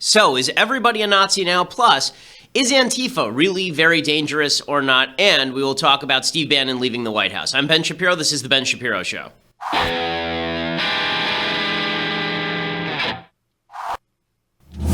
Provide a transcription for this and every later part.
So, is everybody a Nazi now? Plus, is Antifa really very dangerous or not? And we will talk about Steve Bannon leaving the White House. I'm Ben Shapiro. This is The Ben Shapiro Show.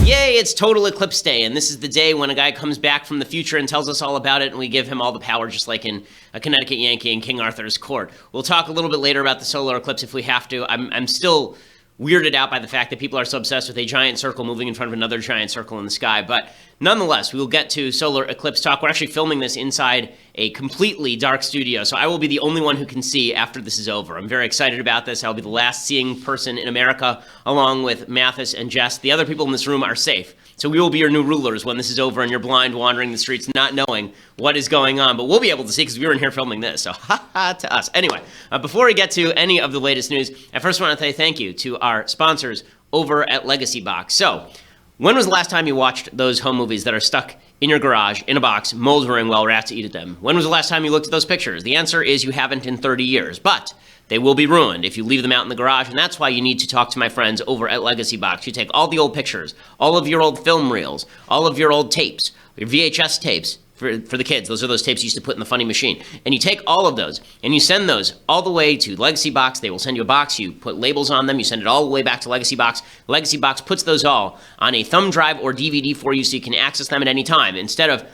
Yay, it's Total Eclipse Day, and this is the day when a guy comes back from the future and tells us all about it, and we give him all the power, just like in a Connecticut Yankee in King Arthur's court. We'll talk a little bit later about the solar eclipse if we have to. I'm still weirded out by the fact that people are so obsessed with a giant circle moving in front of another giant circle in the sky. But nonetheless, we will get to solar eclipse talk. We're actually filming this inside a completely dark studio, so I will be the only one who can see after this is over. I'm very excited about this. I'll be the last seeing person in America, along with Mathis and Jess. The other people in this room are safe. So we will be your new rulers when this is over and you're blind wandering the streets not knowing what is going on. But we'll be able to see because we were in here filming this. So ha to us. Anyway, before we get to any of the latest news, I first want to say thank you to our sponsors over at Legacy Box. So when was the last time you watched those home movies that are stuck in your garage, in a box, moldering while rats eat at them? When was the last time you looked at those pictures? The answer is you haven't in 30 years. But they will be ruined if you leave them out in the garage, and that's why you need to talk to my friends over at Legacy Box. You take all the old pictures, all of your old film reels, all of your old tapes, your VHS tapes for the kids. Those are those tapes you used to put in the funny machine. And you take all of those, and you send those all the way to Legacy Box. They will send you a box. You put labels on them. You send it all the way back to Legacy Box. Legacy Box puts those all on a thumb drive or DVD for you so you can access them at any time. Instead of,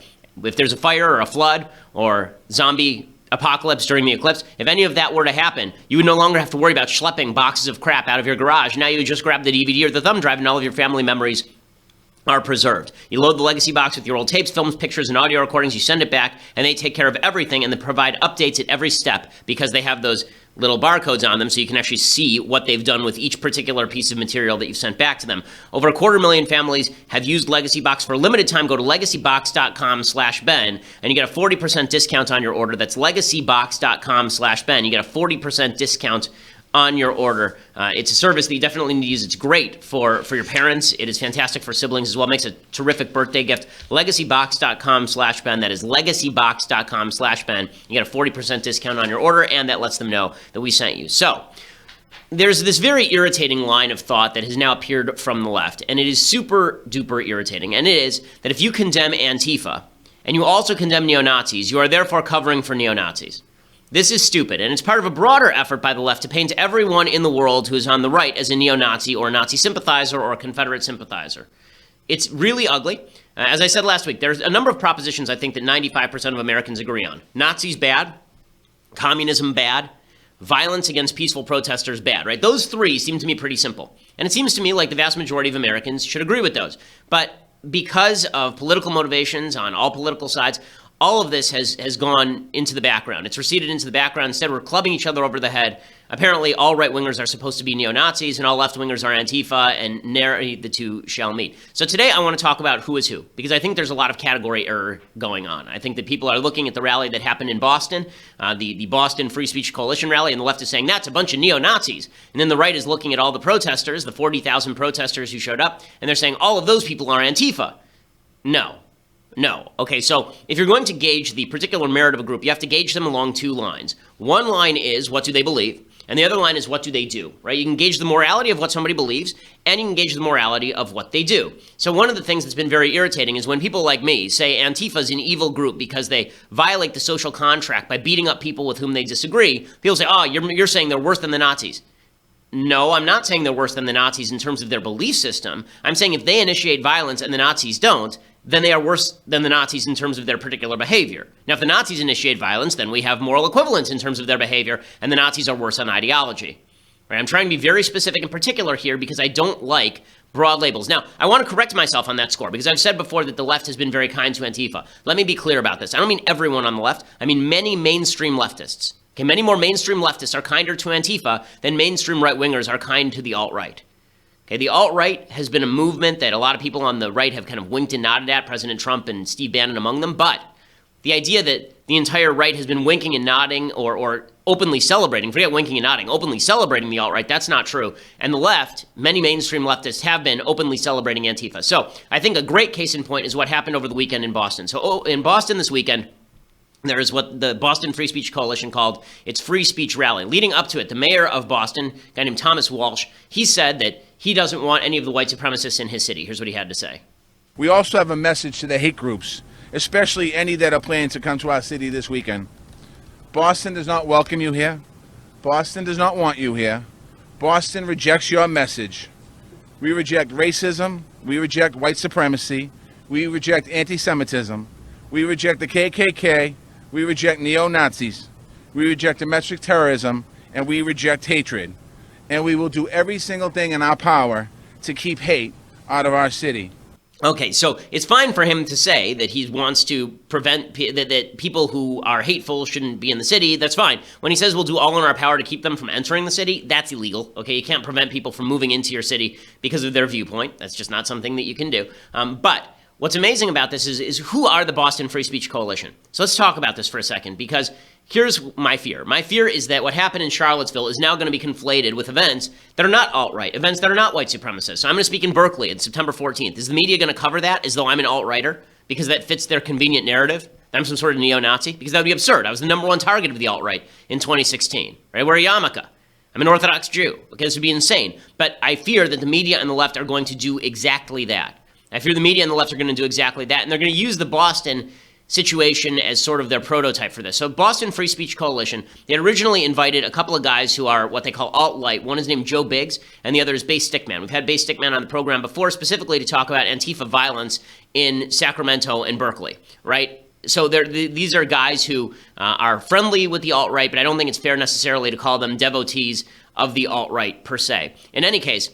if there's a fire or a flood or zombie apocalypse during the eclipse, if any of that were to happen, you would no longer have to worry about schlepping boxes of crap out of your garage. Now you would just grab the DVD or the thumb drive and all of your family memories are preserved. You load the Legacy Box with your old tapes, films, pictures, and audio recordings. You send it back, and they take care of everything, and they provide updates at every step because they have those little barcodes on them so you can actually see what they've done with each particular piece of material that you've sent back to them. Over 250,000 families have used Legacy Box for a limited time. Go to legacybox.com/Ben, and you get a 40% discount on your order. That's legacybox.com/Ben. You get a 40% discount on your order. It's a service that you definitely need to use. It's great for your parents. It is fantastic for siblings as well. It makes a terrific birthday gift. Legacybox.com/Ben. That is legacybox.com/Ben. You get a 40% discount on your order, and that lets them know that we sent you. So there's this very irritating line of thought that has now appeared from the left, and it is super duper irritating. And it is that if you condemn Antifa and you also condemn neo-Nazis, you are therefore covering for neo-Nazis. This is stupid, and it's part of a broader effort by the left to paint everyone in the world who is on the right as a neo-Nazi or a Nazi sympathizer or a Confederate sympathizer. It's really ugly. As I said last week, there's a number of propositions I think that 95% of Americans agree on. Nazis bad, communism bad, violence against peaceful protesters bad, right? Those three seem to me pretty simple. And it seems to me like the vast majority of Americans should agree with those. But because of political motivations on all political sides, all of this has gone into the background. It's receded into the background. Instead, we're clubbing each other over the head. Apparently, all right-wingers are supposed to be neo-Nazis, and all left-wingers are Antifa, and nary the two shall meet. So today, I want to talk about who is who, because I think there's a lot of category error going on. I think that people are looking at the rally that happened in Boston, the Boston Free Speech Coalition rally, and the left is saying, that's a bunch of neo-Nazis. And then the right is looking at all the protesters, the 40,000 protesters who showed up, and they're saying, all of those people are Antifa. No. Okay, so if you're going to gauge the particular merit of a group, you have to gauge them along two lines. One line is, what do they believe? And the other line is, what do they do, right? You can gauge the morality of what somebody believes, and you can gauge the morality of what they do. So one of the things that's been very irritating is when people like me say Antifa is an evil group because they violate the social contract by beating up people with whom they disagree. People say, oh, you're saying they're worse than the Nazis. No, I'm not saying they're worse than the Nazis in terms of their belief system. I'm saying if they initiate violence and the Nazis don't, then they are worse than the Nazis in terms of their particular behavior. Now, if the Nazis initiate violence, then we have moral equivalence in terms of their behavior, and the Nazis are worse on ideology. Right? I'm trying to be very specific and particular here because I don't like broad labels. Now, I want to correct myself on that score because I've said before that the left has been very kind to Antifa. Let me be clear about this. I don't mean everyone on the left. I mean many mainstream leftists. Okay, many more mainstream leftists are kinder to Antifa than mainstream right-wingers are kind to the alt-right. Okay, the alt-right has been a movement that a lot of people on the right have kind of winked and nodded at, President Trump and Steve Bannon among them, but the idea that the entire right has been winking and nodding or openly celebrating, forget winking and nodding, openly celebrating the alt-right, that's not true. And the left, many mainstream leftists have been openly celebrating Antifa. So I think a great case in point is what happened over the weekend in Boston. So in Boston this weekend, there is what the Boston Free Speech Coalition called its free speech rally. Leading up to it, the mayor of Boston, a guy named Thomas Walsh, he said that he doesn't want any of the white supremacists in his city. Here's what he had to say. We also have a message to the hate groups, especially any that are planning to come to our city this weekend. Boston does not welcome you here. Boston does not want you here. Boston rejects your message. We reject racism. We reject white supremacy. We reject anti-Semitism. We reject the KKK. We reject neo-Nazis. We reject domestic terrorism. And we reject hatred. And we will do every single thing in our power to keep hate out of our city. Okay, so it's fine for him to say that he wants to prevent that people who are hateful shouldn't be in the city. That's fine. When he says we'll do all in our power to keep them from entering the city, that's illegal. Okay, you can't prevent people from moving into your city because of their viewpoint. That's just not something that you can do. But what's amazing about this is who are the Boston Free Speech Coalition? So let's talk about this for a second, because here's my fear. My fear is that what happened in Charlottesville is now going to be conflated with events that are not alt-right, events that are not white supremacists. So I'm going to speak in Berkeley on September 14th. Is the media going to cover that as though I'm an alt-righter because that fits their convenient narrative, that I'm some sort of neo-Nazi? Because that would be absurd. I was the number one target of the alt-right in 2016. Right? We're a yarmulke. I'm an Orthodox Jew. Okay, this would be insane. But I fear that the media and the left are going to do exactly that. I fear the media and the left are going to do exactly that, and they're going to use the Boston situation as sort of their prototype for this. So Boston Free Speech Coalition, they had originally invited a couple of guys who are what they call alt-light. One is named Joe Biggs, and the other is Bay Stickman. We've had Bay Stickman on the program before, specifically to talk about Antifa violence in Sacramento and Berkeley, right? So these are guys who are friendly with the alt-right, but I don't think it's fair necessarily to call them devotees of the alt-right per se. In any case,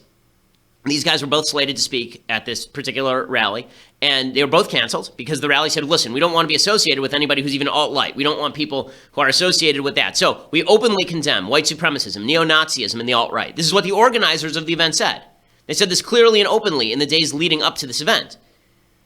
these guys were both slated to speak at this particular rally, and they were both canceled because the rally said, listen, we don't want to be associated with anybody who's even alt-right. We don't want people who are associated with that. So we openly condemn white supremacism, neo-Nazism, and the alt-right. This is what the organizers of the event said. They said this clearly and openly in the days leading up to this event.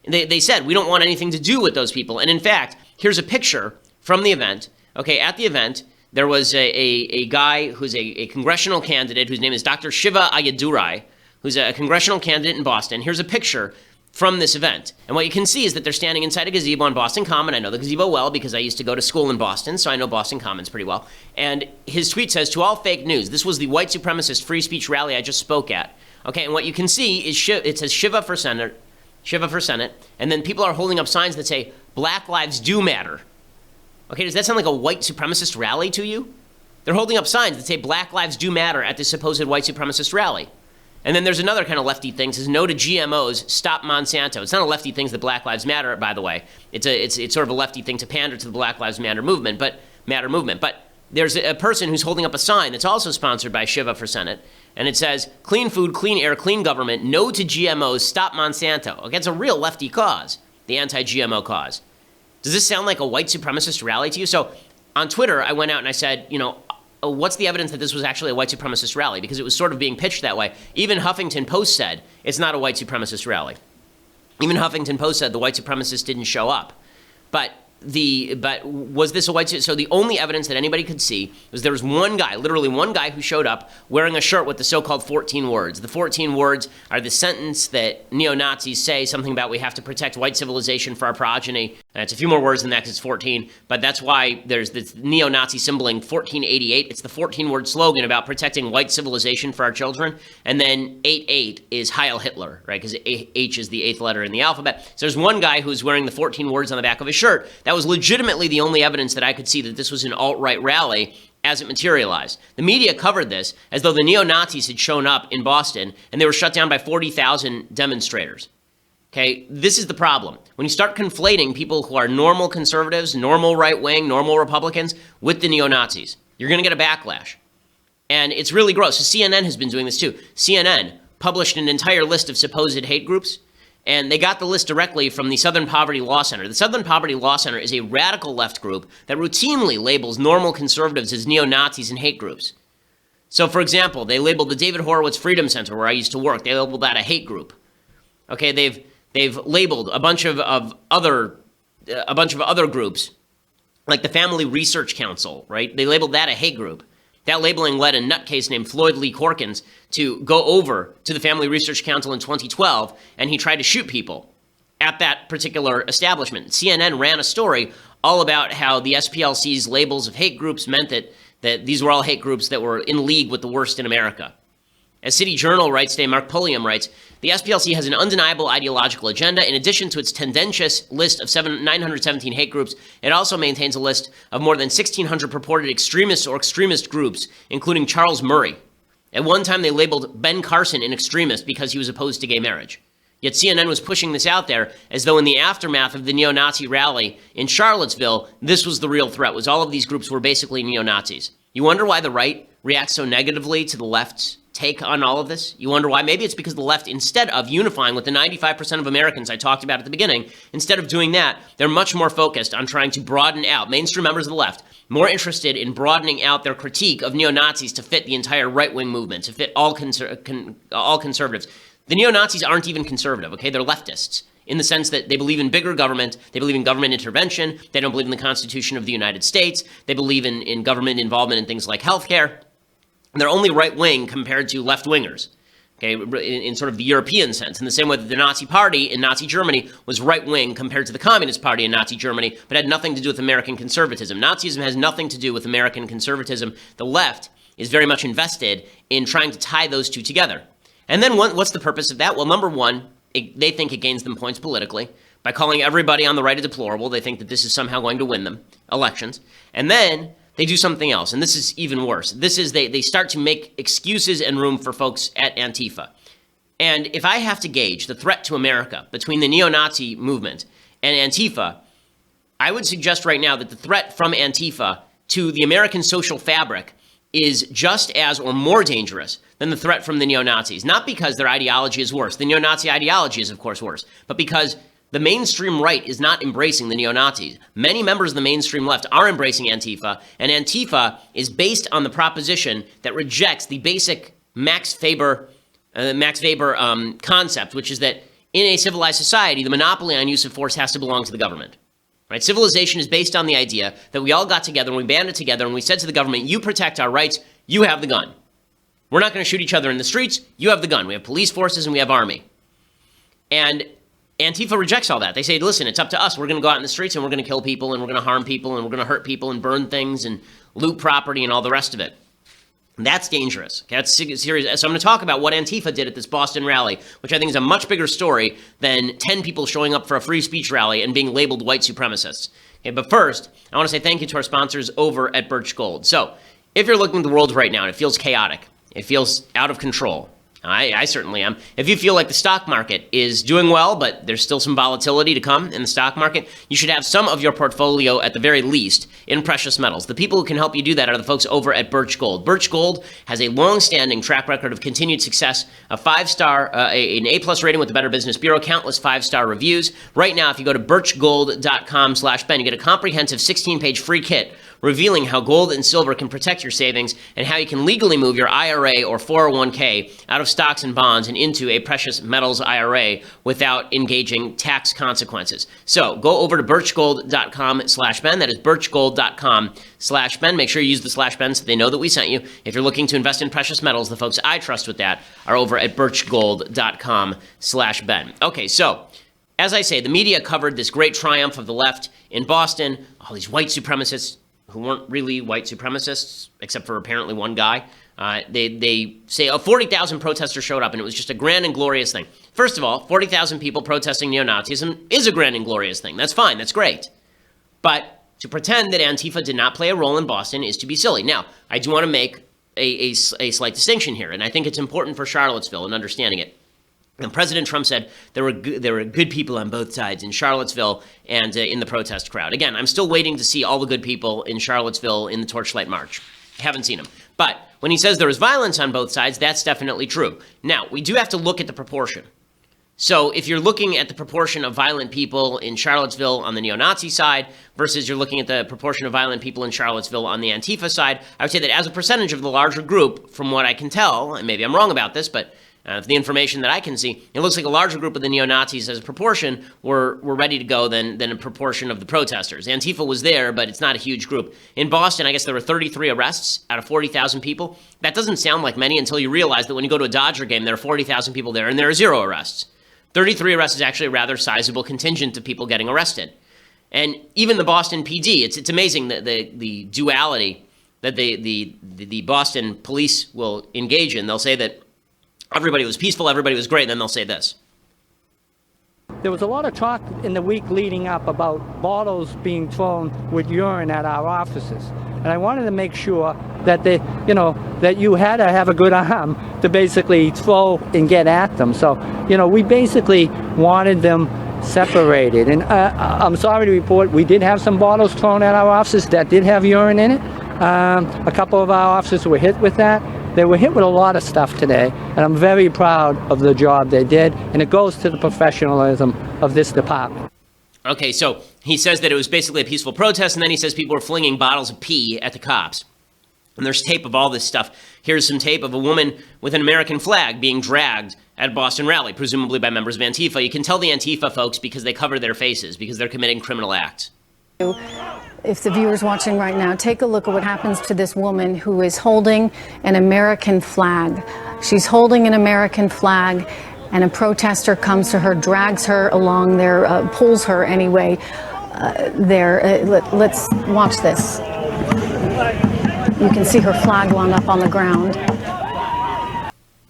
They said, we don't want anything to do with those people. And in fact, here's a picture from the event. Okay, at the event, there was a guy who's a congressional candidate whose name is Dr. Shiva Ayyadurai, who's a congressional candidate in Boston. Here's a picture from this event. And what you can see is that they're standing inside a gazebo on Boston Common. I know the gazebo well because I used to go to school in Boston, so I know Boston Commons pretty well. And his tweet says, to all fake news, this was the white supremacist free speech rally I just spoke at. Okay, and what you can see is it says Shiva for Senate, and then people are holding up signs that say, Black Lives Do Matter. Okay, does that sound like a white supremacist rally to you? They're holding up signs that say Black Lives Do Matter at this supposed white supremacist rally. And then there's another kind of lefty thing, says no to GMOs, stop Monsanto. It's not a lefty thing that Black Lives Matter, by the way. It's sort of a lefty thing to pander to the Black Lives Matter movement. But there's a person who's holding up a sign that's also sponsored by Shiva for Senate, and it says clean food, clean air, clean government, no to GMOs, stop Monsanto. Okay, it's a real lefty cause, the anti-GMO cause. Does this sound like a white supremacist rally to you? So on Twitter, I went out and I said, what's the evidence that this was actually a white supremacist rally? Because it was sort of being pitched that way. Even Huffington Post said it's not a white supremacist rally. Even Huffington Post said the white supremacists didn't show up. But was this a white supremacist? So the only evidence that anybody could see was there was one guy, literally one guy, who showed up wearing a shirt with the so-called 14 words. The 14 words are the sentence that neo-Nazis say, something about we have to protect white civilization for our progeny. And it's a few more words than that because it's 14, but that's why there's this neo-Nazi symboling 1488. It's the 14-word slogan about protecting white civilization for our children. And then 88 is Heil Hitler, right? Because H is the eighth letter in the alphabet. So there's one guy who's wearing the 14 words on the back of his shirt. That was legitimately the only evidence that I could see that this was an alt-right rally as it materialized. The media covered this as though the neo-Nazis had shown up in Boston and they were shut down by 40,000 demonstrators. Okay, this is the problem. When you start conflating people who are normal conservatives, normal right-wing, normal Republicans with the neo-Nazis, you're going to get a backlash. And it's really gross. So CNN has been doing this too. CNN published an entire list of supposed hate groups, and they got the list directly from the Southern Poverty Law Center. The Southern Poverty Law Center is a radical left group that routinely labels normal conservatives as neo-Nazis and hate groups. So, for example, they labeled the David Horowitz Freedom Center, where I used to work, they labeled that a hate group. Okay, they've labeled a bunch of other groups, like the Family Research Council, right? They labeled that a hate group. That labeling led a nutcase named Floyd Lee Corkins to go over to the Family Research Council in 2012, and he tried to shoot people at that particular establishment. CNN ran a story all about how the SPLC's labels of hate groups meant that these were all hate groups that were in league with the worst in America. As City Journal writes today, Mark Pulliam writes, the SPLC has an undeniable ideological agenda. In addition to its tendentious list of 917 hate groups, it also maintains a list of more than 1,600 purported extremists or extremist groups, including Charles Murray. At one time, they labeled Ben Carson an extremist because he was opposed to gay marriage. Yet CNN was pushing this out there as though in the aftermath of the neo-Nazi rally in Charlottesville, this was the real threat, was all of these groups were basically neo-Nazis. You wonder why the right reacts so negatively to the left's take on all of this? You wonder why? Maybe it's because the left, instead of unifying with the 95% of Americans I talked about at the beginning, instead of doing that, they're much more focused on trying to broaden out, mainstream members of the left, more interested in broadening out their critique of neo-Nazis to fit the entire right-wing movement, to fit all conservatives. The neo-Nazis aren't even conservative, okay? They're leftists in the sense that they believe in bigger government, they believe in government intervention, they don't believe in the Constitution of the United States, they believe in government involvement in things like healthcare. They're only right-wing compared to left-wingers, okay, in sort of the European sense, in the same way that the Nazi Party in Nazi Germany was right-wing compared to the Communist Party in Nazi Germany, but had nothing to do with American conservatism. Nazism has nothing to do with American conservatism. The left is very much invested in trying to tie those two together. And then what's the purpose of that? Well, number one, they think it gains them points politically. By calling everybody on the right a deplorable, they think that this is somehow going to win them elections. And then they do something else, and this is even worse. This is they start to make excuses and room for folks at Antifa. And if I have to gauge the threat to America between the neo-Nazi movement and Antifa, I would suggest right now that the threat from Antifa to the American social fabric is just as or more dangerous than the threat from the neo-Nazis. Not because their ideology is worse. The neo-Nazi ideology is, of course, worse. But because the mainstream right is not embracing the neo-Nazis. Many members of the mainstream left are embracing Antifa, and Antifa is based on the proposition that rejects the basic Max Weber concept, which is that in a civilized society, the monopoly on use of force has to belong to the government. Right? Civilization is based on the idea that we all got together and we banded together and we said to the government, you protect our rights, you have the gun. We're not going to shoot each other in the streets, you have the gun. We have police forces and we have army. And Antifa rejects all that. They say, listen, it's up to us. We're going to go out in the streets and we're going to kill people and we're going to harm people and we're going to hurt people and burn things and loot property and all the rest of it. That's dangerous. Okay, that's serious. So I'm going to talk about what Antifa did at this Boston rally, which I think is a much bigger story than 10 people showing up for a free speech rally and being labeled white supremacists. Okay, but first, I want to say thank you to our sponsors over at Birch Gold. So if you're looking at the world right now and it feels chaotic, it feels out of control, I certainly am. If you feel like the stock market is doing well, but there's still some volatility to come in the stock market, you should have some of your portfolio, at the very least, in precious metals. The people who can help you do that are the folks over at Birch Gold. Birch Gold has a long-standing track record of continued success, a 5-star, an A-plus rating with the Better Business Bureau, countless 5-star reviews. Right now, if you go to birchgold.com/Ben, you get a comprehensive 16-page free kit revealing how gold and silver can protect your savings and how you can legally move your IRA or 401k out of stocks and bonds and into a precious metals IRA without engaging tax consequences. So go over to birchgold.com/Ben. That is birchgold.com/Ben. Make sure you use the /Ben so they know that we sent you. If you're looking to invest in precious metals, the folks I trust with that are over at birchgold.com/Ben. Okay, so as I say, the media covered this great triumph of the left in Boston, all these white supremacists who weren't really white supremacists, except for apparently one guy. They say 40,000 protesters showed up, and it was just a grand and glorious thing. First of all, 40,000 people protesting neo-Nazism is a grand and glorious thing. That's fine. That's great. But to pretend that Antifa did not play a role in Boston is to be silly. Now, I do want to make a slight distinction here, and I think it's important for Charlottesville in understanding it. And President Trump said there were good people on both sides in Charlottesville and in the protest crowd. Again, I'm still waiting to see all the good people in Charlottesville in the Torchlight March. Haven't seen them. But when he says there was violence on both sides, that's definitely true. Now, we do have to look at the proportion. So if you're looking at the proportion of violent people in Charlottesville on the neo-Nazi side versus you're looking at the proportion of violent people in Charlottesville on the Antifa side, I would say that as a percentage of the larger group, from what I can tell, and maybe I'm wrong about this, but the information that I can see, it looks like a larger group of the neo-Nazis as a proportion were ready to go than a proportion of the protesters. Antifa was there, but it's not a huge group. In Boston, I guess there were 33 arrests out of 40,000 people. That doesn't sound like many until you realize that when you go to a Dodger game, there are 40,000 people there and there are 0 arrests. 33 arrests is actually a rather sizable contingent of people getting arrested. And even the Boston PD, it's amazing that the duality that the Boston police will engage in. They'll say that everybody was peaceful, everybody was great, and then they'll say this. There was a lot of talk in the week leading up about bottles being thrown with urine at our offices. And I wanted to make sure that that you had to have a good arm to basically throw and get at them. So, we basically wanted them separated. And I'm sorry to report, we did have some bottles thrown at our offices that did have urine in it. A couple of our officers were hit with that. They were hit with a lot of stuff today, and I'm very proud of the job they did, and it goes to the professionalism of this department. Okay, so he says that it was basically a peaceful protest, and then he says people were flinging bottles of pee at the cops. And there's tape of all this stuff. Here's some tape of a woman with an American flag being dragged at a Boston rally, presumably by members of Antifa. You can tell the Antifa folks because they cover their faces, because they're committing criminal acts. If the viewers watching right now, take a look at what happens to this woman who is holding an American flag. She's holding an American flag, and a protester comes to her, drags her along there, pulls her anyway. Let's watch this. You can see her flag wound up on the ground.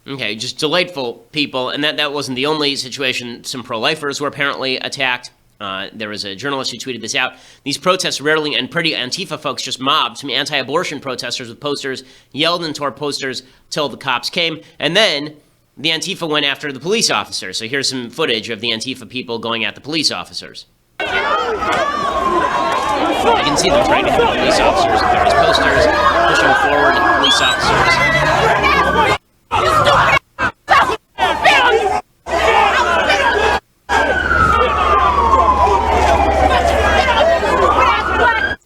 Okay, just delightful people. And that wasn't the only situation. Some pro-lifers were apparently attacked. There was a journalist who tweeted this out. These protests rarely, and pretty Antifa folks just mobbed some anti-abortion protesters with posters, yelled and tore posters till the cops came. And then the Antifa went after the police officers. So here's some footage of the Antifa people going at the police officers. You can see them trying to hit the police officers with various posters, pushing forward at the police officers.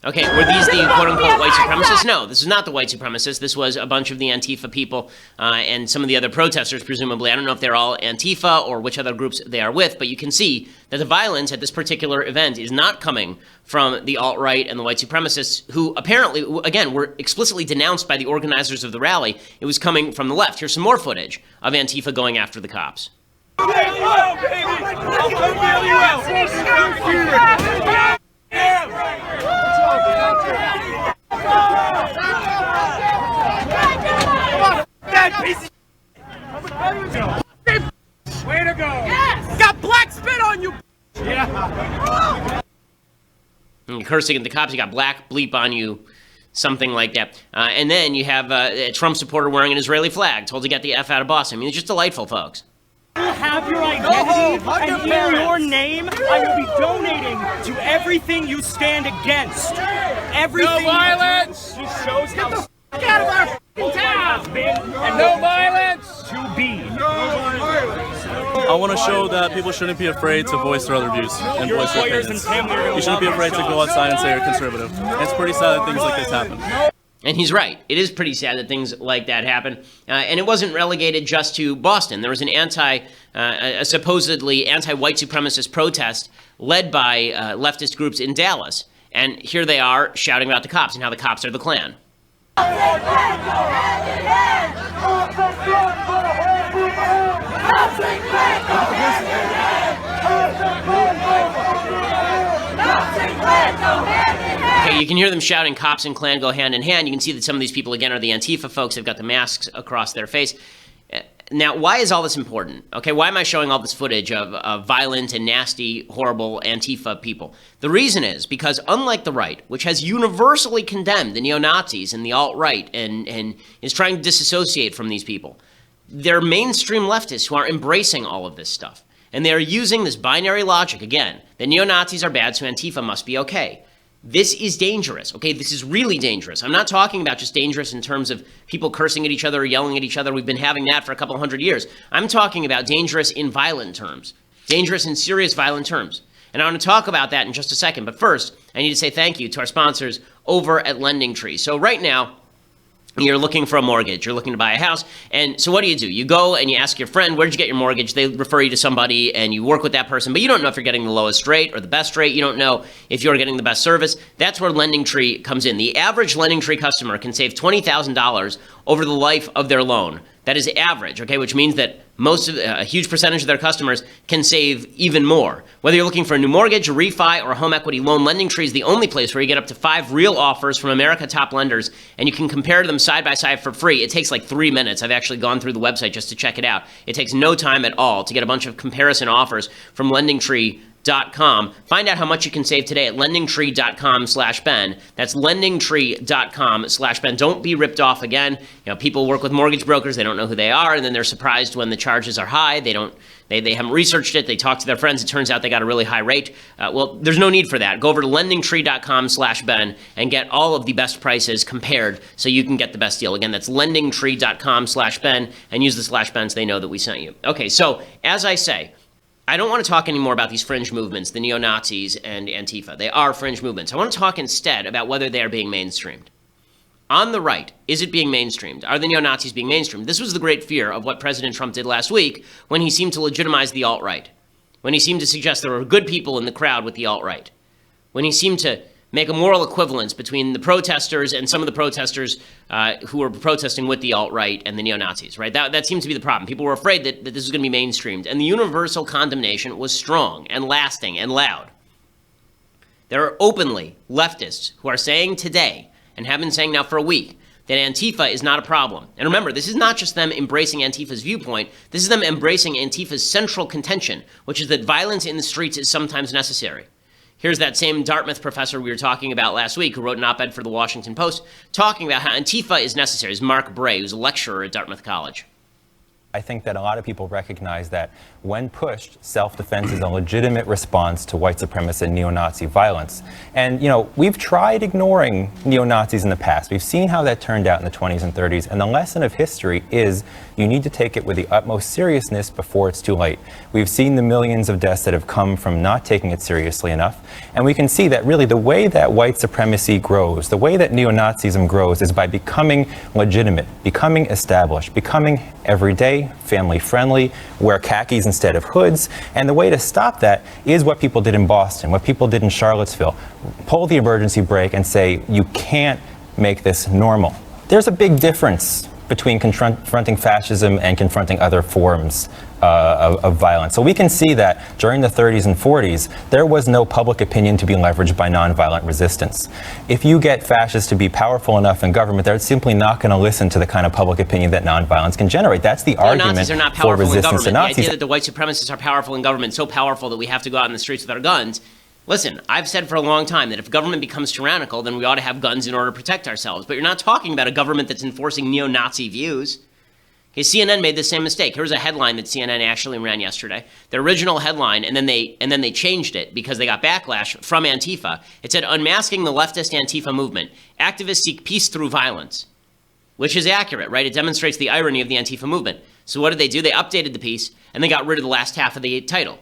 Okay, were these the quote-unquote white supremacists? No, this is not the white supremacists. This was a bunch of the Antifa people and some of the other protesters, presumably. I don't know if they're all Antifa or which other groups they are with, but you can see that the violence at this particular event is not coming from the alt-right and the white supremacists, who apparently, again, were explicitly denounced by the organizers of the rally. It was coming from the left. Here's some more footage of Antifa going after the cops. Way to go! Yes! Got black spit on you! Yeah. And cursing at the cops, you got black bleep on you, something like that. And then you have a Trump supporter wearing an Israeli flag, told to get the F out of Boston. I mean, it's just delightful, folks. You have your identity, and in your name, I will be donating to everything you stand against. Everything. No violence! Just shows how out of our town has been, and no violence to be. I want to show that people shouldn't be afraid to voice their other views and voice their opinions. You shouldn't be afraid to go outside and say you're conservative. It's pretty sad that things like this happen. And he's right. It is pretty sad that things like that happen. And it wasn't relegated just to Boston. There was a supposedly anti-white supremacist protest led by leftist groups in Dallas. And here they are shouting about the cops and how the cops are the Klan. Okay, you can hear them shouting cops and Klan go hand in hand. You can see that some of these people, again, are the Antifa folks. They've got the masks across their face. Now, why is all this important? Okay, why am I showing all this footage of violent and nasty, horrible Antifa people? The reason is because unlike the right, which has universally condemned the neo-Nazis and the alt-right and is trying to disassociate from these people, they're mainstream leftists who are embracing all of this stuff. And they are using this binary logic, again, that neo-Nazis are bad, so Antifa must be okay. This is dangerous, okay? This is really dangerous. I'm not talking about just dangerous in terms of people cursing at each other or yelling at each other. We've been having that for a couple hundred years. I'm talking about dangerous in violent terms, dangerous in serious violent terms. And I want to talk about that in just a second. But first, I need to say thank you to our sponsors over at LendingTree. So right now, you're looking for a mortgage. You're looking to buy a house. And so what do? You go and you ask your friend, where'd you get your mortgage? They refer you to somebody and you work with that person, but you don't know if you're getting the lowest rate or the best rate. You don't know if you're getting the best service. That's where LendingTree comes in. The average LendingTree customer can save $20,000 over the life of their loan. That is average, okay, which means that a huge percentage of their customers can save even more. Whether you're looking for a new mortgage, a refi, or a home equity loan, LendingTree is the only place where you get up to 5 real offers from America top lenders, and you can compare them side by side for free. It takes like 3 minutes. I've actually gone through the website just to check it out. It takes no time at all to get a bunch of comparison offers from LendingTree.com. Find out how much you can save today at LendingTree.com/Ben. That's LendingTree.com/Ben. Don't be ripped off again. People work with mortgage brokers. They don't know who they are, and then they're surprised when the charges are high. They haven't researched it. They talk to their friends. It turns out they got a really high rate. Well, there's no need for that. Go over to LendingTree.com/Ben and get all of the best prices compared so you can get the best deal. Again, that's LendingTree.com/Ben, and use the /Ben so they know that we sent you. Okay, so as I say, I don't want to talk anymore about these fringe movements, the neo-Nazis and Antifa. They are fringe movements. I want to talk instead about whether they are being mainstreamed. On the right, is it being mainstreamed? Are the neo-Nazis being mainstreamed? This was the great fear of what President Trump did last week when he seemed to legitimize the alt-right, when he seemed to suggest there were good people in the crowd with the alt-right, when he seemed to make a moral equivalence between the protesters and some of the protesters who were protesting with the alt-right and the neo-Nazis, right? That seems to be the problem. People were afraid that this was going to be mainstreamed, and the universal condemnation was strong and lasting and loud. There are openly leftists who are saying today, and have been saying now for a week, that Antifa is not a problem. And remember, this is not just them embracing Antifa's viewpoint, this is them embracing Antifa's central contention, which is that violence in the streets is sometimes necessary. Here's that same Dartmouth professor we were talking about last week who wrote an op-ed for the Washington Post talking about how Antifa is necessary. It's Mark Bray, who's a lecturer at Dartmouth College. I think that a lot of people recognize that when pushed, self-defense is a legitimate response to white supremacist and neo-Nazi violence. And, we've tried ignoring neo-Nazis in the past. We've seen how that turned out in the 20s and 30s. And the lesson of history is you need to take it with the utmost seriousness before it's too late. We've seen the millions of deaths that have come from not taking it seriously enough. And we can see that really the way that white supremacy grows, the way that neo-Nazism grows is by becoming legitimate, becoming established, becoming everyday, family-friendly, wear khakis instead of hoods. And the way to stop that is what people did in Boston, what people did in Charlottesville. Pull the emergency brake and say, you can't make this normal. There's a big difference between confronting fascism and confronting other forms of violence. So we can see that during the 30s and 40s, there was no public opinion to be leveraged by nonviolent resistance. If you get fascists to be powerful enough in government, they're simply not going to listen to the kind of public opinion that nonviolence can generate. That's the argument Nazis are not for powerful resistance in government. to Nazis. The idea that the white supremacists are powerful in government, so powerful that we have to go out in the streets with our guns. Listen, I've said for a long time that if government becomes tyrannical, then we ought to have guns in order to protect ourselves. But you're not talking about a government that's enforcing neo-Nazi views. Okay, CNN made the same mistake. Here's a headline that CNN actually ran yesterday. The original headline, and then they changed it because they got backlash from Antifa. It said, "Unmasking the leftist Antifa movement. Activists seek peace through violence," which is accurate, right? It demonstrates the irony of the Antifa movement. So what did they do? They updated the piece, and they got rid of the last half of the title.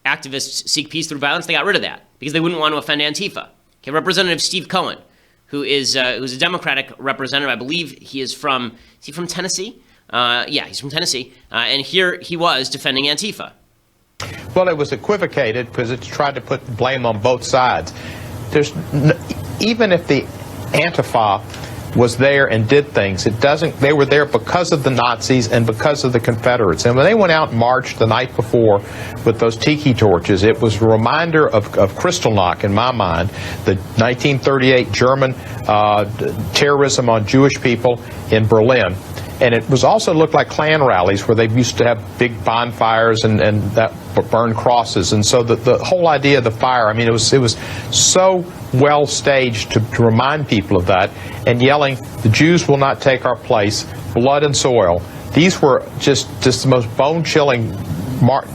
Activists seek peace through violence. They got rid of that because they wouldn't want to offend Antifa. Okay, Representative Steve Cohen, who's a Democratic representative, I believe is he from Tennessee? Yeah, he's from Tennessee. And here he was defending Antifa. Well, it was equivocated because it's tried to put blame on both sides. Even if the Antifa was there and did things, they were there because of the Nazis and because of the Confederates. And when they went out and marched the night before with those tiki torches, it was a reminder of Kristallnacht, in my mind, the 1938 German terrorism on Jewish people in Berlin. And it was also looked like Klan rallies where they used to have big bonfires and that burn crosses. And so the whole idea of the fire, I mean, it was so well staged to remind people of that, and yelling, "The Jews will not take our place, blood and soil." These were just the most bone-chilling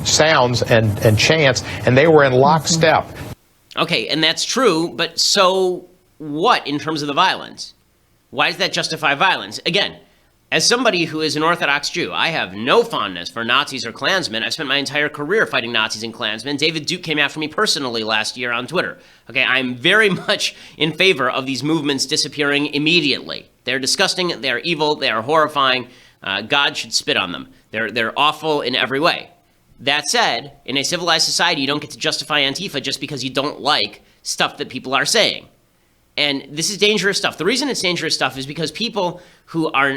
sounds and chants, and they were in lockstep. Okay, and that's true, but so what in terms of the violence? Why does that justify violence? Again, as somebody who is an Orthodox Jew, I have no fondness for Nazis or Klansmen. I've spent my entire career fighting Nazis and Klansmen. David Duke came after me personally last year on Twitter. Okay, I'm very much in favor of these movements disappearing immediately. They're disgusting, they're evil, they are horrifying. God should spit on them. They're awful in every way. That said, in a civilized society, you don't get to justify Antifa just because you don't like stuff that people are saying. And this is dangerous stuff. The reason it's dangerous stuff is because people who are,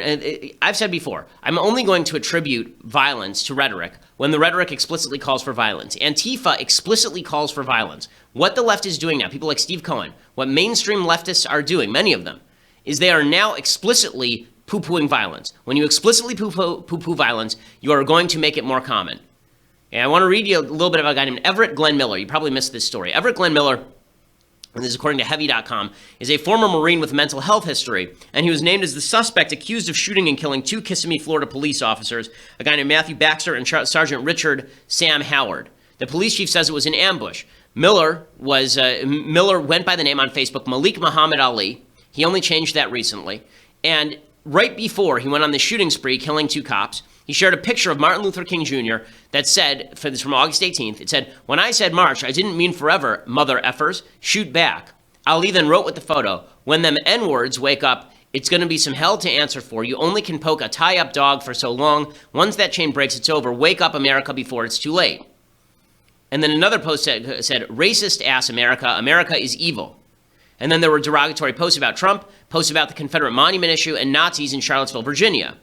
I've said before, I'm only going to attribute violence to rhetoric when the rhetoric explicitly calls for violence. Antifa explicitly calls for violence. What the left is doing now, people like Steve Cohen, what mainstream leftists are doing, many of them, is they are now explicitly poo-pooing violence. When you explicitly poo-poo violence, you are going to make it more common. And I want to read you a little bit about a guy named Everett Glenn Miller. You probably missed this story. Everett Glenn Miller, and this is according to Heavy.com, is a former Marine with mental health history, and he was named as the suspect accused of shooting and killing 2 Kissimmee, Florida police officers, a guy named Matthew Baxter and Sergeant Richard Sam Howard. The police chief says it was an ambush. Miller went by the name on Facebook Malik Muhammad Ali. He only changed that recently. And right before he went on the shooting spree, killing 2 cops, he shared a picture of Martin Luther King Jr. that said, for this from August 18th, it said, "When I said march, I didn't mean forever, mother effers, shoot back." Ali then wrote with the photo, "When them N-words wake up, it's going to be some hell to answer for. You only can poke a tie-up dog for so long. Once that chain breaks, it's over. Wake up, America, before it's too late." And then another post said "Racist ass America, America is evil." And then there were derogatory posts about Trump, posts about the Confederate monument issue, and Nazis in Charlottesville, Virginia.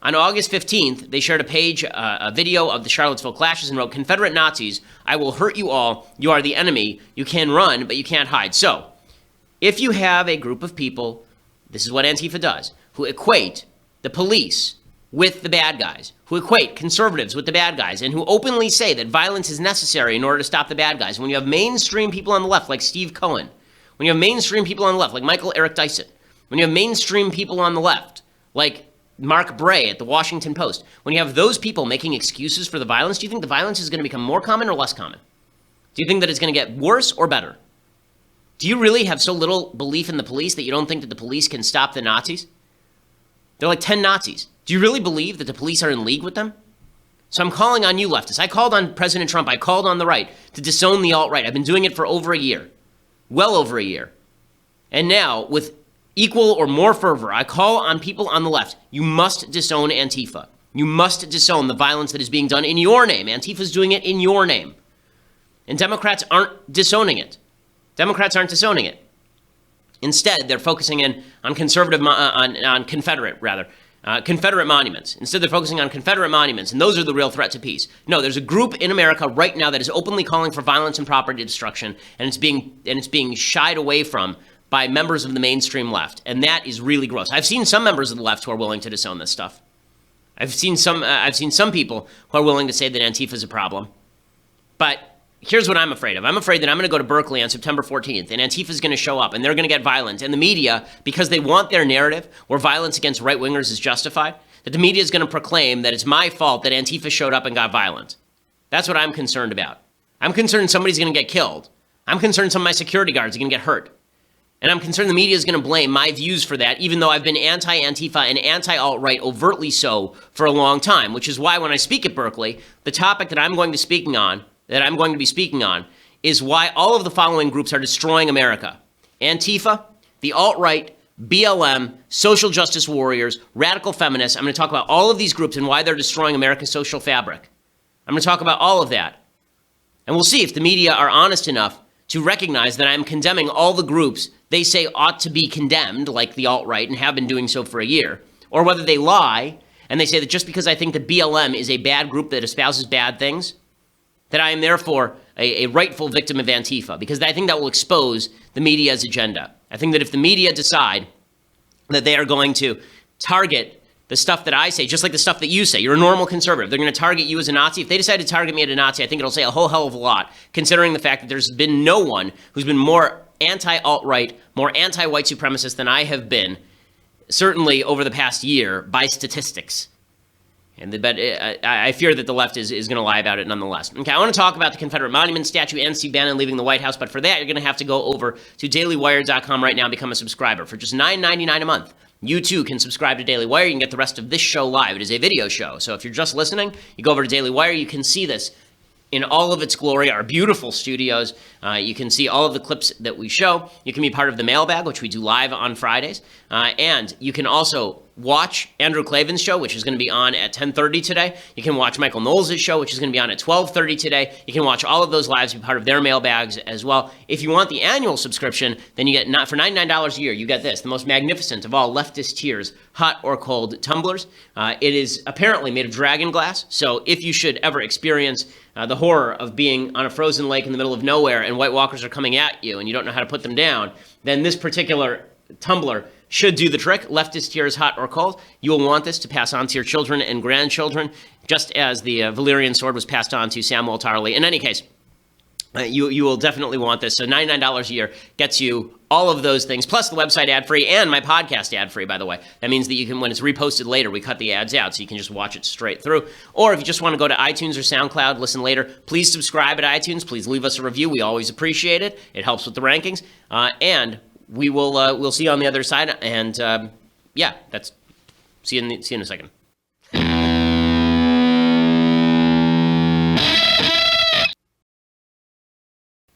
On August 15th, they shared a video of the Charlottesville clashes and wrote, "Confederate Nazis, I will hurt you all. You are the enemy. You can run, but you can't hide." So, if you have a group of people, this is what Antifa does, who equate the police with the bad guys, who equate conservatives with the bad guys, and who openly say that violence is necessary in order to stop the bad guys. When you have mainstream people on the left like Steve Cohen, when you have mainstream people on the left like Michael Eric Dyson, when you have mainstream people on the left like Mark Bray at the Washington Post, when you have those people making excuses for the violence, do you think the violence is going to become more common or less common? Do you think that it's going to get worse or better? Do you really have so little belief in the police that you don't think that the police can stop the Nazis? They're like 10 Nazis. Do you really believe that the police are in league with them? So I'm calling on you leftists. I called on President Trump. I called on the right to disown the alt-right. I've been doing it for over a year, well over a year. And now, with equal or more fervor, I call on people on the left. You must disown Antifa. You must disown the violence that is being done in your name. Antifa's doing it in your name. And Democrats aren't disowning it. Democrats aren't disowning it. Instead, they're focusing in on Confederate monuments. Instead, they're focusing on Confederate monuments, and those are the real threat to peace. No, there's a group in America right now that is openly calling for violence and property destruction, and it's being shied away from by members of the mainstream left, and that is really gross. I've seen some members of the left who are willing to disown this stuff. I've seen some people who are willing to say that Antifa is a problem. But here's what I'm afraid of. I'm afraid that I'm going to go to Berkeley on September 14th, and Antifa is going to show up, and they're going to get violent. And the media, because they want their narrative where violence against right-wingers is justified, that the media is going to proclaim that it's my fault that Antifa showed up and got violent. That's what I'm concerned about. I'm concerned somebody's going to get killed. I'm concerned some of my security guards are going to get hurt. And I'm concerned the media is going to blame my views for that, even though I've been anti-Antifa and anti-alt-right overtly so for a long time, which is why when I speak at Berkeley, the topic that I'm going to be speaking on is why all of the following groups are destroying America. Antifa, the alt-right, BLM, social justice warriors, radical feminists. I'm going to talk about all of these groups and why they're destroying America's social fabric. I'm going to talk about all of that. And we'll see if the media are honest enough to recognize that I'm condemning all the groups they say ought to be condemned, like the alt-right, and have been doing so for a year, or whether they lie and they say that just because I think that BLM is a bad group that espouses bad things, that I am therefore a rightful victim of Antifa, because I think that will expose the media's agenda. I think that if the media decide that they are going to target the stuff that I say, just like the stuff that you say, you're a normal conservative, they're going to target you as a Nazi. If they decide to target me as a Nazi, I think it'll say a whole hell of a lot, considering the fact that there's been no one who's been more anti-alt-right, more anti-white supremacist than I have been, certainly over the past year, by statistics. But I fear that the left is going to lie about it nonetheless. Okay, I want to talk about the Confederate Monument statue and Steve Bannon leaving the White House, but for that, you're going to have to go over to dailywire.com right now and become a subscriber. For just $9.99 a month, you too can subscribe to Daily Wire. You can get the rest of this show live. It is a video show, so if you're just listening, you go over to Daily Wire, you can see this in all of its glory, our beautiful studios. You can see all of the clips that we show. You can be part of the mailbag, which we do live on Fridays. And you can also watch Andrew Klavan's show, which is going to be on at 10:30 today. You can watch Michael Knowles' show, which is going to be on at 12:30 today. You can watch all of those lives, be part of their mailbags as well. If you want the annual subscription, then you get, not for $99 a year, you get this, the most magnificent of all leftist tiers, hot or cold tumblers. It is apparently made of dragon glass, so if you should ever experience the horror of being on a frozen lake in the middle of nowhere and White Walkers are coming at you and you don't know how to put them down, then this particular tumbler should do the trick. Leftist tiers, hot or cold. You will want this to pass on to your children and grandchildren, just as the Valyrian sword was passed on to Samwell Tarly. In any case, you will definitely want this. So $99 a year gets you all of those things, plus the website ad-free and my podcast ad-free, by the way. That means that you can, when it's reposted later, we cut the ads out, so you can just watch it straight through. Or if you just want to go to iTunes or SoundCloud, listen later, please subscribe at iTunes. Please leave us a review. We always appreciate it. It helps with the rankings. And we will we'll see you on the other side. And yeah, that's see you in a second.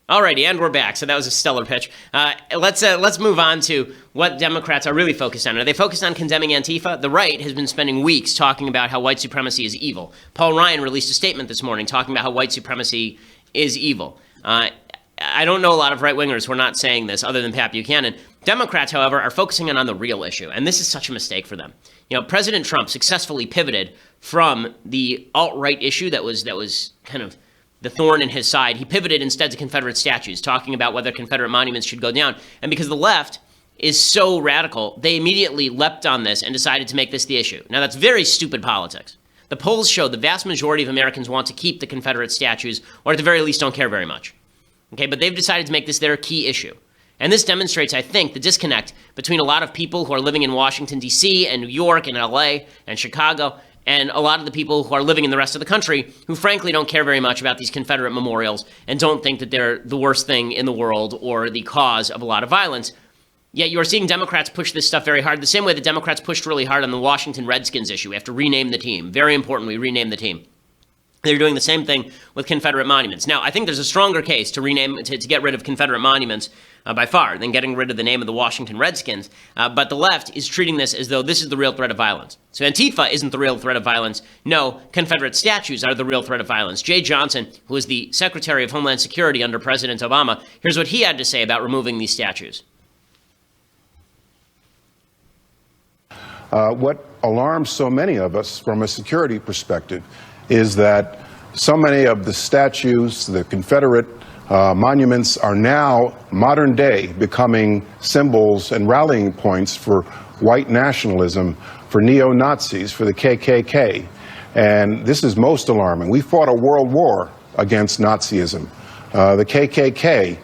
Alrighty, and we're back. So that was a stellar pitch. Let's move on to what Democrats are really focused on. Are they focused on condemning Antifa? The right has been spending weeks talking about how white supremacy is evil. Paul Ryan released a statement this morning talking about how white supremacy is evil. I don't know a lot of right-wingers who are not saying this other than Pat Buchanan. Democrats, however, are focusing on the real issue, and this is such a mistake for them. You know, President Trump successfully pivoted from the alt-right issue that was kind of the thorn in his side. He pivoted instead to Confederate statues, talking about whether Confederate monuments should go down. And because the left is so radical, they immediately leapt on this and decided to make this the issue. Now, that's very stupid politics. The polls show the vast majority of Americans want to keep the Confederate statues, or at the very least don't care very much. Okay, but they've decided to make this their key issue. And this demonstrates, I think, the disconnect between a lot of people who are living in Washington, D.C., and New York, and L.A., and Chicago, and a lot of the people who are living in the rest of the country who frankly don't care very much about these Confederate memorials and don't think that they're the worst thing in the world or the cause of a lot of violence. Yet you are seeing Democrats push this stuff very hard, the same way the Democrats pushed really hard on the Washington Redskins issue. We have to rename the team. Very important, we rename the team. They're doing the same thing with Confederate monuments. Now, I think there's a stronger case to get rid of Confederate monuments by far than getting rid of the name of the Washington Redskins. But the left is treating this as though this is the real threat of violence. So Antifa isn't the real threat of violence. No, Confederate statues are the real threat of violence. Jay Johnson, who was the Secretary of Homeland Security under President Obama, here's what he had to say about removing these statues. What alarms so many of us from a security perspective is that so many of the statues, the Confederate monuments, are now modern day becoming symbols and rallying points for white nationalism, for neo-Nazis, for the KKK. And this is most alarming. We fought a world war against Nazism. The KKK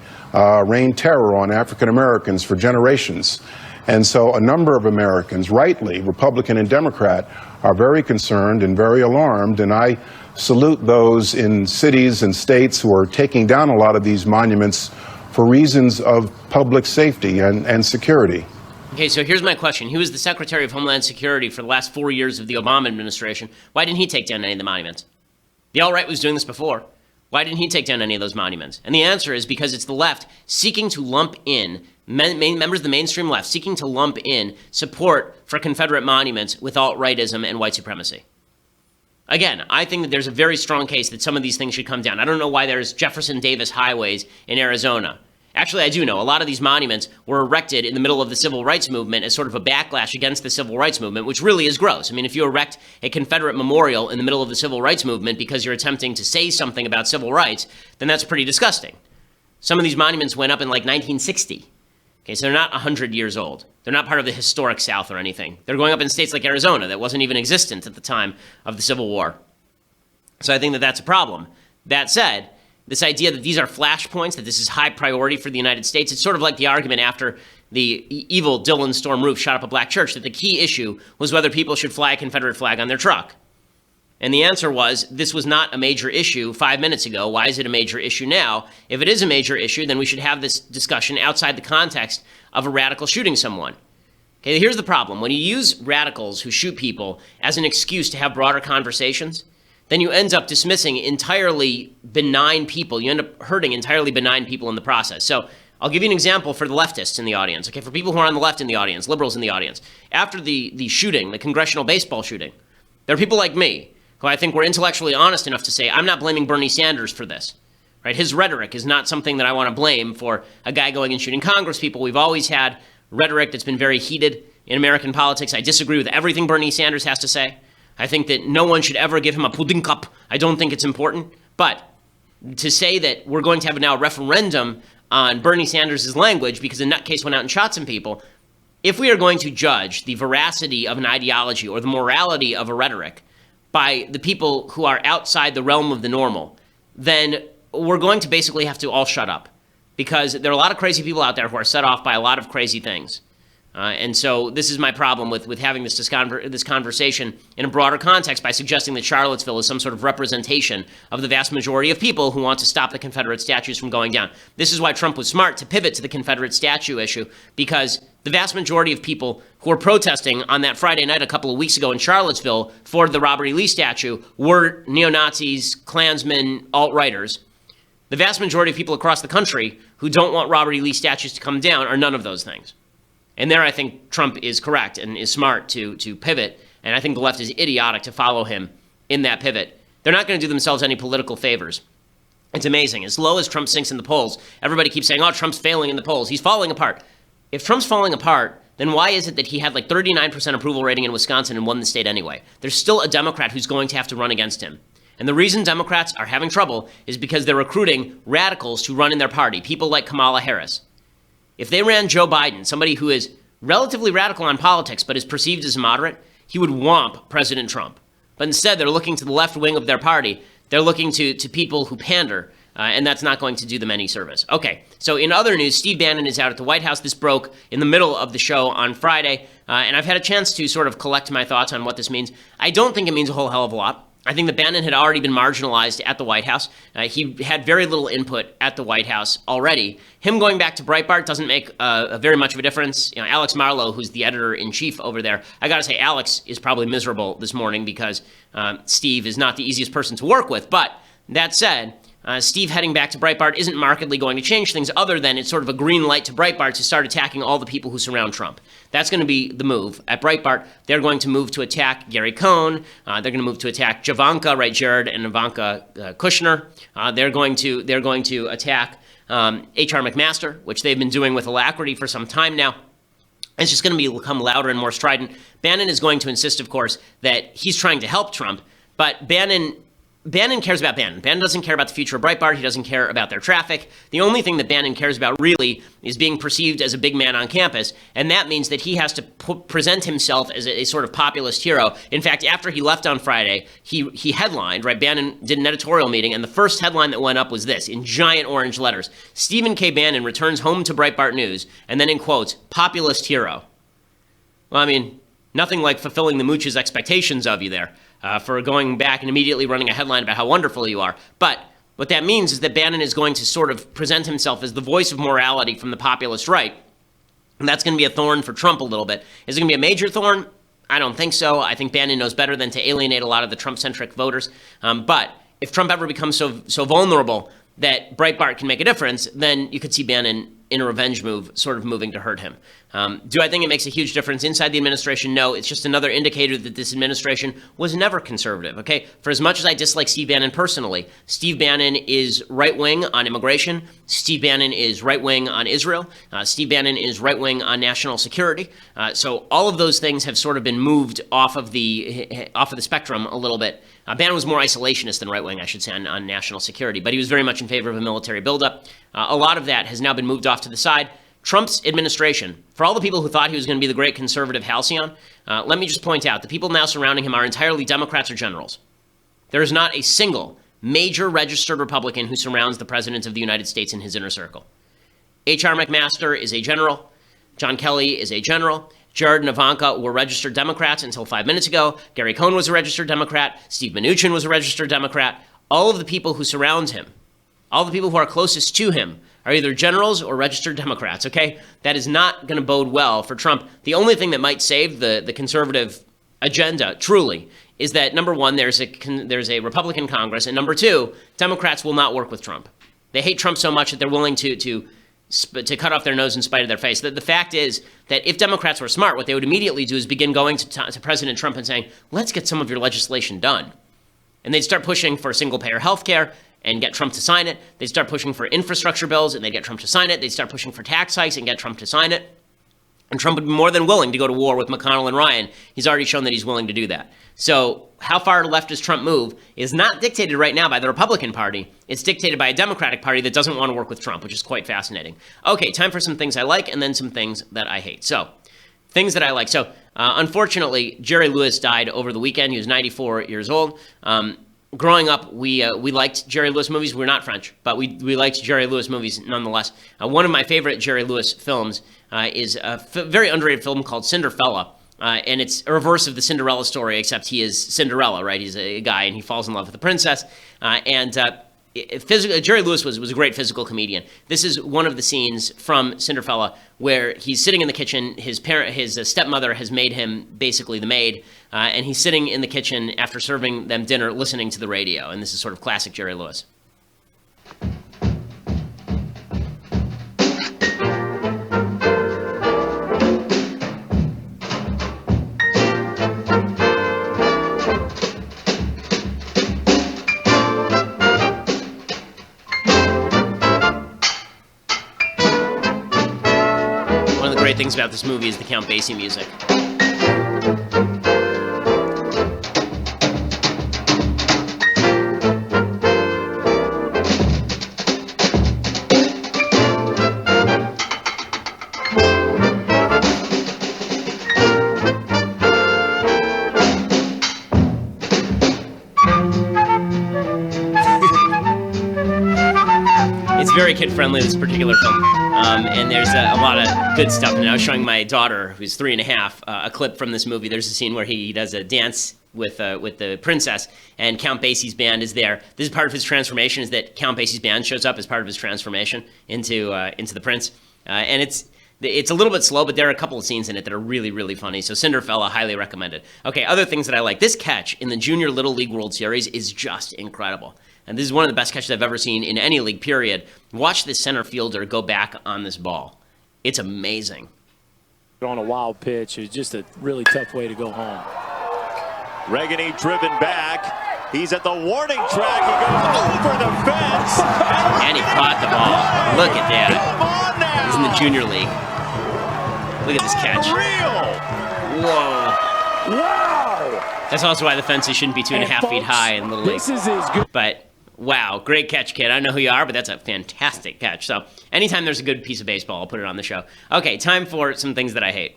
rained terror on African Americans for generations. And so a number of Americans, rightly, Republican and Democrat, are very concerned and very alarmed. And I salute those in cities and states who are taking down a lot of these monuments for reasons of public safety and security. Okay, so here's my question. He was the Secretary of Homeland Security for the last 4 years of the Obama administration. Why didn't he take down any of the monuments? The alt-right was doing this before. Why didn't he take down any of those monuments? And the answer is because it's the left seeking to lump in, members of the mainstream left seeking to lump in support for Confederate monuments with alt-rightism and white supremacy. Again, I think that there's a very strong case that some of these things should come down. I don't know why there's Jefferson Davis highways in Arizona. Actually, I do know. A lot of these monuments were erected in the middle of the civil rights movement as sort of a backlash against the civil rights movement, which really is gross. I mean, if you erect a Confederate memorial in the middle of the civil rights movement because you're attempting to say something about civil rights, then that's pretty disgusting. Some of these monuments went up in like 1960. Okay, so they're not 100 years old. They're not part of the historic South or anything. They're going up in states like Arizona that wasn't even existent at the time of the Civil War. So I think that that's a problem. That said, this idea that these are flashpoints, that this is high priority for the United States, it's sort of like the argument after the evil Dylan Storm Roof shot up a black church, that the key issue was whether people should fly a Confederate flag on their truck. And the answer was, this was not a major issue 5 minutes ago. Why is it a major issue now? If it is a major issue, then we should have this discussion outside the context of a radical shooting someone. Okay, here's the problem. When you use radicals who shoot people as an excuse to have broader conversations, then you end up dismissing entirely benign people. You end up hurting entirely benign people in the process. So I'll give you an example for the leftists in the audience, okay, for people who are on the left in the audience, liberals in the audience. After the shooting, the congressional baseball shooting, there are people like me who I think were intellectually honest enough to say, I'm not blaming Bernie Sanders for this. Right? His rhetoric is not something that I want to blame for a guy going and shooting Congress people. We've always had rhetoric that's been very heated in American politics. I disagree with everything Bernie Sanders has to say. I think that no one should ever give him a pudding cup. I don't think it's important. But to say that we're going to have now a referendum on Bernie Sanders' language because a nutcase went out and shot some people, if we are going to judge the veracity of an ideology or the morality of a rhetoric by the people who are outside the realm of the normal, then we're going to basically have to all shut up, because there are a lot of crazy people out there who are set off by a lot of crazy things. And so this is my problem with having this conversation in a broader context by suggesting that Charlottesville is some sort of representation of the vast majority of people who want to stop the Confederate statues from going down. This is why Trump was smart to pivot to the Confederate statue issue, because the vast majority of people who were protesting on that Friday night a couple of weeks ago in Charlottesville for the Robert E. Lee statue were neo-Nazis, Klansmen, alt-righters. The vast majority of people across the country who don't want Robert E. Lee statues to come down are none of those things. And there I think Trump is correct and is smart to pivot, and I think the left is idiotic to follow him in that pivot. They're not going to do themselves any political favors. It's amazing. As low as Trump sinks in the polls, everybody keeps saying, oh, Trump's failing in the polls. He's falling apart. If Trump's falling apart, then why is it that he had like 39% approval rating in Wisconsin and won the state anyway? There's still a Democrat who's going to have to run against him. And the reason Democrats are having trouble is because they're recruiting radicals to run in their party, people like Kamala Harris. If they ran Joe Biden, somebody who is relatively radical on politics but is perceived as moderate, he would whomp President Trump. But instead, they're looking to the left wing of their party. They're looking to people who pander, and that's not going to do them any service. Okay, so in other news, Steve Bannon is out at the White House. This broke in the middle of the show on Friday, and I've had a chance to sort of collect my thoughts on what this means. I don't think it means a whole hell of a lot. I think that Bannon had already been marginalized at the White House. He had very little input at the White House already. Him going back to Breitbart doesn't make very much of a difference. You know, Alex Marlow, who's the editor-in-chief over there, I got to say, Alex is probably miserable this morning because Steve is not the easiest person to work with. But that said, Steve heading back to Breitbart isn't markedly going to change things other than it's sort of a green light to Breitbart to start attacking all the people who surround Trump. That's going to be the move. At Breitbart, they're going to move to attack Gary Cohen. They're going to move to attack Javanka, right, Jared and Ivanka Kushner. They're going to attack H.R. McMaster, which they've been doing with alacrity for some time now. It's just going to become louder and more strident. Bannon is going to insist, of course, that he's trying to help Trump, but Bannon cares about Bannon. Bannon doesn't care about the future of Breitbart. He doesn't care about their traffic. The only thing that Bannon cares about really is being perceived as a big man on campus, and that means that he has to present himself as a sort of populist hero. In fact, after he left on Friday, he headlined, right? Bannon did an editorial meeting, and the first headline that went up was this, in giant orange letters: Stephen K. Bannon returns home to Breitbart News, and then in quotes, populist hero. Well, I mean, nothing like fulfilling the mooch's expectations of you there. For going back and immediately running a headline about how wonderful you are. But what that means is that Bannon is going to sort of present himself as the voice of morality from the populist right. And that's going to be a thorn for Trump a little bit. Is it going to be a major thorn? I don't think so. I think Bannon knows better than to alienate a lot of the Trump-centric voters. But if Trump ever becomes so vulnerable that Breitbart can make a difference, then you could see Bannon in a revenge move, sort of moving to hurt him. Do I think it makes a huge difference inside the administration? No, it's just another indicator that this administration was never conservative, okay? For as much as I dislike Steve Bannon personally, Steve Bannon is right-wing on immigration. Steve Bannon is right-wing on Israel. Steve Bannon is right-wing on national security. So all of those things have sort of been moved off of the spectrum a little bit. Bannon was more isolationist than right-wing, I should say, on national security, but he was very much in favor of a military buildup. A lot of that has now been moved off to the side. Trump's administration, for all the people who thought he was going to be the great conservative halcyon, let me just point out, the people now surrounding him are entirely Democrats or generals. There is not a single major registered Republican who surrounds the President of the United States in his inner circle. H.R. McMaster is a general. John Kelly is a general. Jared and Ivanka were registered Democrats until 5 minutes ago. Gary Cohen was a registered Democrat. Steve Mnuchin was a registered Democrat. All of the people who surround him, all the people who are closest to him, are either generals or registered Democrats, okay? That is not going to bode well for Trump. The only thing that might save the conservative agenda, truly, is that, number one, there's a Republican Congress, and number two, Democrats will not work with Trump. They hate Trump so much that they're willing to to cut off their nose in spite of their face. The fact is that if Democrats were smart, what they would immediately do is begin going to President Trump and saying, let's get some of your legislation done. And they'd start pushing for single-payer health care and get Trump to sign it. They'd start pushing for infrastructure bills and they'd get Trump to sign it. They'd start pushing for tax hikes and get Trump to sign it. And Trump would be more than willing to go to war with McConnell and Ryan. He's already shown that he's willing to do that. So how far left does Trump move is not dictated right now by the Republican Party. It's dictated by a Democratic Party that doesn't want to work with Trump, which is quite fascinating. Okay, time for some things I like and then some things that I hate. So, things that I like. So, unfortunately, Jerry Lewis died over the weekend. He was 94 years old. Growing up, we liked Jerry Lewis movies. We're not French, but we liked Jerry Lewis movies nonetheless. One of my favorite Jerry Lewis films is a very underrated film called Cinderfella. And it's a reverse of the Cinderella story, except he is Cinderella, right? He's a guy and he falls in love with a princess. Jerry Lewis was a great physical comedian. This is one of the scenes from Cinderfella where he's sitting in the kitchen. His stepmother has made him basically the maid, and he's sitting in the kitchen after serving them dinner, listening to the radio. And this is sort of classic Jerry Lewis. Great things about this movie is the Count Basie music. It's very kid-friendly, this particular film. And there's a lot of good stuff. And I was showing my daughter, who's 3.5, a clip from this movie. There's a scene where he does a dance with the princess, and Count Basie's band is there. This is part of his transformation, is that Count Basie's band shows up as part of his transformation into the prince. And it's a little bit slow, but there are a couple of scenes in it that are really, really funny. So Cinderfella, highly recommended. Okay, other things that I like. This catch in the Junior Little League World Series is just incredible. And this is one of the best catches I've ever seen in any league, period. Watch this center fielder go back on this ball. It's amazing. On a wild pitch is just a really tough way to go home. Regani driven back. He's at the warning track. He goes over the fence. And he caught the ball. Look at that. Come on now. He's in the Junior League. Look at this catch. Real. Whoa. Wow. That's also why the fences shouldn't be 2.5 feet high in Little League. This is as good. But wow, great catch, kid. I don't know who you are, but that's a fantastic catch. So anytime there's a good piece of baseball, I'll put it on the show. Okay, time for some things that I hate.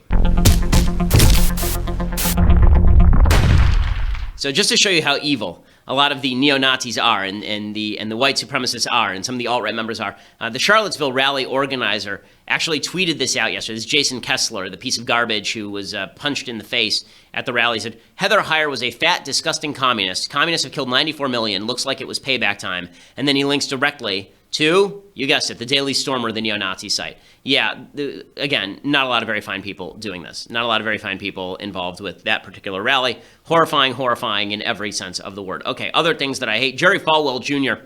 So just to show you how evil a lot of the neo-Nazis are and the white supremacists are and some of the alt-right members are, the Charlottesville rally organizer actually tweeted this out yesterday. This is Jason Kessler, the piece of garbage who was punched in the face at the rally. He said, Heather Heyer was a fat, disgusting communist. Communists have killed 94 million. Looks like it was payback time. And then he links directly to, you guessed it, the Daily Stormer, the neo-Nazi site. Yeah, again, not a lot of very fine people doing this. Not a lot of very fine people involved with that particular rally. Horrifying in every sense of the word. Okay, other things that I hate. Jerry Falwell Jr.,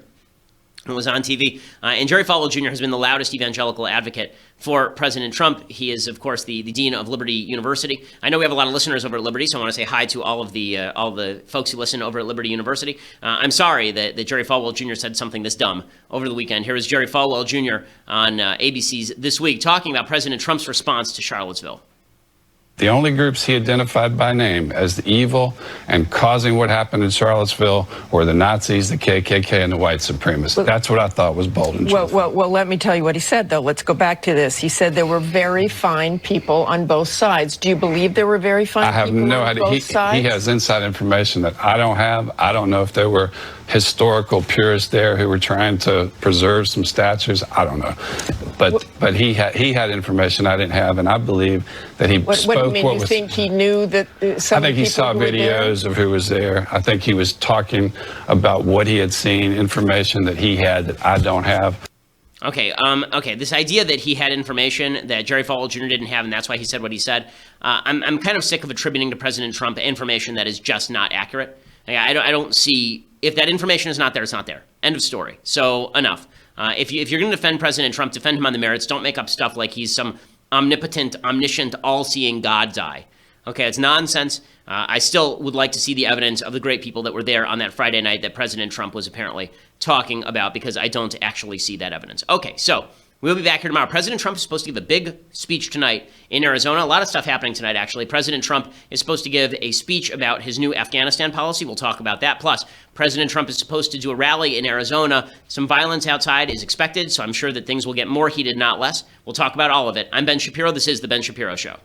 who was on TV. And Jerry Falwell Jr. has been the loudest evangelical advocate for President Trump. He is, of course, the dean of Liberty University. I know we have a lot of listeners over at Liberty, so I want to say hi to all the folks who listen over at Liberty University. I'm sorry that Jerry Falwell Jr. said something this dumb over the weekend. Here is Jerry Falwell Jr. on ABC's This Week talking about President Trump's response to Charlottesville. The only groups he identified by name as the evil and causing what happened in Charlottesville were the Nazis, the KKK, and the white supremacists. Well, that's what I thought was bold and truthful. Well, let me tell you what he said, though. Let's go back to this. He said there were very fine people on both sides. Do you believe there were very fine people on both sides? I have no idea. He has inside information that I don't have. I don't know if there were historical purists there who were trying to preserve some statues. I don't know. But he had information I didn't have, and I believe that he spoke what do you mean? You think he knew that some I think he saw videos of who was there. I think he was talking about what he had seen, information that he had that I don't have. Okay, this idea that he had information that Jerry Falwell Jr. didn't have, and that's why he said what he said, I'm kind of sick of attributing to President Trump information that is just not accurate. I don't see, if that information is not there, it's not there. End of story. So, enough. If you're going to defend President Trump, defend him on the merits. Don't make up stuff like he's some omnipotent, omniscient, all-seeing God's eye. Okay, it's nonsense. I still would like to see the evidence of the great people that were there on that Friday night that President Trump was apparently talking about, because I don't actually see that evidence. Okay, so we'll be back here tomorrow. President Trump is supposed to give a big speech tonight in Arizona. A lot of stuff happening tonight, actually. President Trump is supposed to give a speech about his new Afghanistan policy. We'll talk about that. Plus, President Trump is supposed to do a rally in Arizona. Some violence outside is expected, so I'm sure that things will get more heated, not less. We'll talk about all of it. I'm Ben Shapiro. This is The Ben Shapiro Show.